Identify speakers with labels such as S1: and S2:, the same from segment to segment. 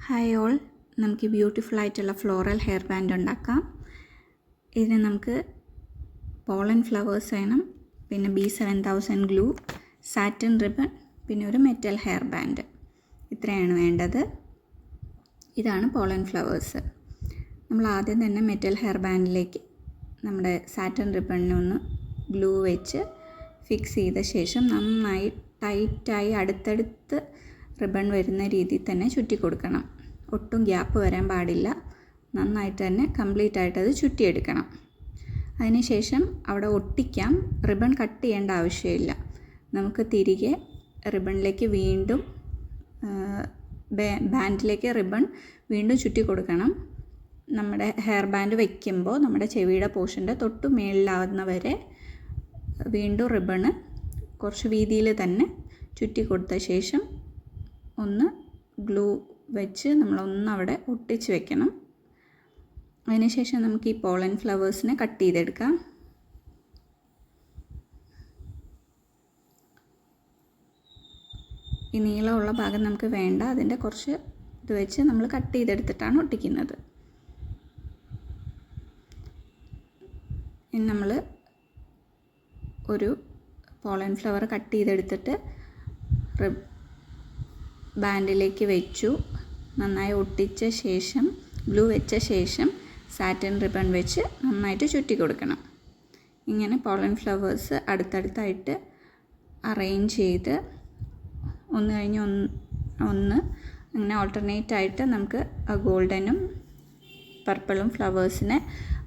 S1: Hi all, നമുക്ക് beautiful ആയിട്ടുള്ള floral hair band ഉണ്ടാക്കാം. ഇതിന് നമുക്ക് പോളൻ ഫ്ലവേഴ്സ് വേണം, പിന്നെ B7000 ഗ്ലൂ, സാറ്റിൻ റിബൺ, പിന്നെ ഒരു മെറ്റൽ ഹെയർ ബാൻഡ്. ഇത്രയാണ് വേണ്ടത്. ഇതാണ് പോളൻ ഫ്ലവേഴ്സ്. നമ്മൾ ആദ്യം തന്നെ മെറ്റൽ ഹെയർ ബാൻഡിലേക്ക് നമ്മുടെ സാറ്റിൻ റിബണിനൊന്ന് ഗ്ലൂ വെച്ച് ഫിക്സ് ചെയ്ത ശേഷം നന്നായി ടൈറ്റായി അടുത്തടുത്ത് റിബൺ വരുന്ന രീതിയിൽ തന്നെ ചുറ്റി കൊടുക്കണം. ഒട്ടും ഗ്യാപ്പ് വരാൻ പാടില്ല. നന്നായിട്ട് തന്നെ കംപ്ലീറ്റ് ആയിട്ട് അത് ചുറ്റിയെടുക്കണം. അതിനുശേഷം അവിടെ ഒട്ടിക്കാം. റിബൺ കട്ട് ചെയ്യേണ്ട ആവശ്യമില്ല. നമുക്ക് തിരികെ റിബണിലേക്ക് വീണ്ടും ബാൻഡിലേക്ക് റിബൺ വീണ്ടും ചുറ്റി കൊടുക്കണം. നമ്മുടെ ഹെയർ ബാൻഡ് വയ്ക്കുമ്പോൾ നമ്മുടെ ചെവിയുടെ പോർഷൻ്റെ തൊട്ട് മേളിലാവുന്ന വരെ വീണ്ടും റിബണ് കുറച്ച് വീതിയിൽ തന്നെ ചുറ്റി കൊടുത്ത ശേഷം ഒന്ന് ഗ്ലൂ വെച്ച് നമ്മളൊന്ന് അവിടെ ഒട്ടിച്ച് വെക്കണം. അതിനുശേഷം നമുക്ക് ഈ പോളൻ ഫ്ലവേഴ്സിനെ കട്ട് ചെയ്തെടുക്കാം. ഈ നീളമുള്ള ഭാഗം നമുക്ക് വേണ്ട. അതിൻ്റെ കുറച്ച് ഇത് വെച്ച് നമ്മൾ കട്ട് ചെയ്തെടുത്തിട്ടാണ് ഒട്ടിക്കുന്നത്. ഇനി നമ്മൾ ഒരു പോളൻ ഫ്ലവർ കട്ട് ചെയ്തെടുത്തിട്ട് ബാൻഡിലേക്ക് വെച്ചു. നന്നായി ഒട്ടിച്ച ശേഷം ഗ്ലൂ വെച്ച ശേഷം സാറ്റിൻ റിബൺ വെച്ച് നന്നായിട്ട് ചുറ്റി കൊടുക്കണം. ഇങ്ങനെ പോളൻ ഫ്ലവേഴ്സ് അടുത്തടുത്തായിട്ട് അറേഞ്ച് ചെയ്ത് ഒന്ന് കഴിഞ്ഞ് ഒന്ന് അങ്ങനെ ഓൾട്ടർനേറ്റ് ആയിട്ട് നമുക്ക് ഗോൾഡനും പർപ്പിളും ഫ്ലവേഴ്സിനെ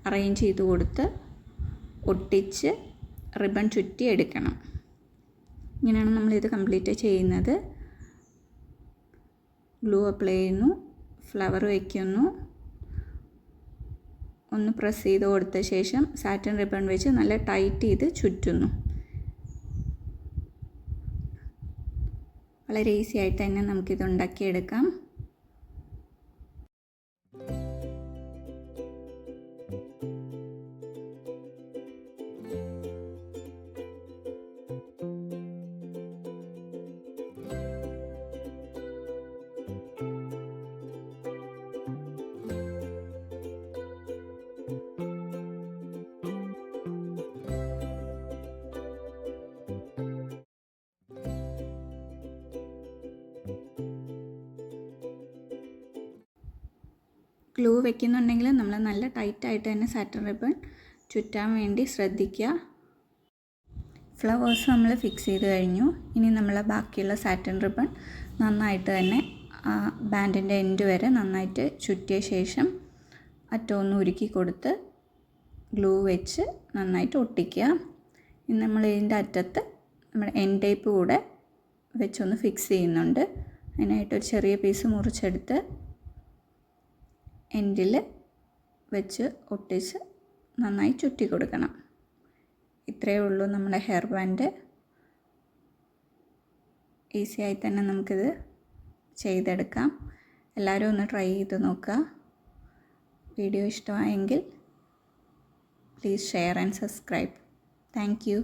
S1: അറേഞ്ച് ചെയ്ത് കൊടുത്ത് ഒട്ടിച്ച് റിബൺ ചുറ്റി എടുക്കണം. ഇങ്ങനെയാണ് നമ്മളിത് കംപ്ലീറ്റ് ചെയ്യുന്നത്. ഗ്ലൂ അപ്ലൈ ചെയ്യുന്നു, ഫ്ലവർ വയ്ക്കുന്നു, ഒന്ന് പ്രസ് ചെയ്ത് കൊടുത്ത ശേഷം സാറ്റിൻ റിബൺ വെച്ച് നല്ല ടൈറ്റ് ചെയ്ത് ചുറ്റുന്നു. വളരെ ഈസി ആയിട്ട് തന്നെ നമുക്കിത് ഉണ്ടാക്കിയെടുക്കാം. ഗ്ലൂ വെക്കുന്നുണ്ടെങ്കിൽ നമ്മൾ നല്ല ടൈറ്റായിട്ട് തന്നെ സാറ്റിൻ റിബൺ ചുറ്റാൻ വേണ്ടി ശ്രദ്ധിക്കുക. ഫ്ലവേഴ്സ് നമ്മൾ ഫിക്സ് ചെയ്ത് കഴിഞ്ഞു. ഇനി നമ്മൾ ബാക്കിയുള്ള സാറ്റിൻ റിബൺ നന്നായിട്ട് തന്നെ ബാൻഡിൻ്റെ എൻഡ് വരെ നന്നായിട്ട് ചുറ്റിയ ശേഷം അറ്റമൊന്ന് ഉരുക്കി കൊടുത്ത് ഗ്ലൂ വെച്ച് നന്നായിട്ട് ഒട്ടിക്കുക. ഇനി നമ്മൾ ഇതിൻ്റെ അറ്റത്ത് നമ്മുടെ എൻഡ് ടേപ്പ് കൂടെ വെച്ചൊന്ന് ഫിക്സ് ചെയ്യുന്നുണ്ട്. അതിനായിട്ടൊരു ചെറിയ പീസ് മുറിച്ചെടുത്ത് എൻഡിൽ വെച്ച് ഒട്ടിച്ച് നന്നായി ചുറ്റി കൊടുക്കണം. ഇത്രയേ ഉള്ളൂ നമ്മുടെ ഹെയർ ബാൻഡ്. ഈസിയായി തന്നെ നമുക്കിത് ചെയ്തെടുക്കാം. എല്ലാവരും ഒന്ന് ട്രൈ ചെയ്ത് നോക്കുക. വീഡിയോ ഇഷ്ടമായെങ്കിൽ please share and subscribe. Thank you.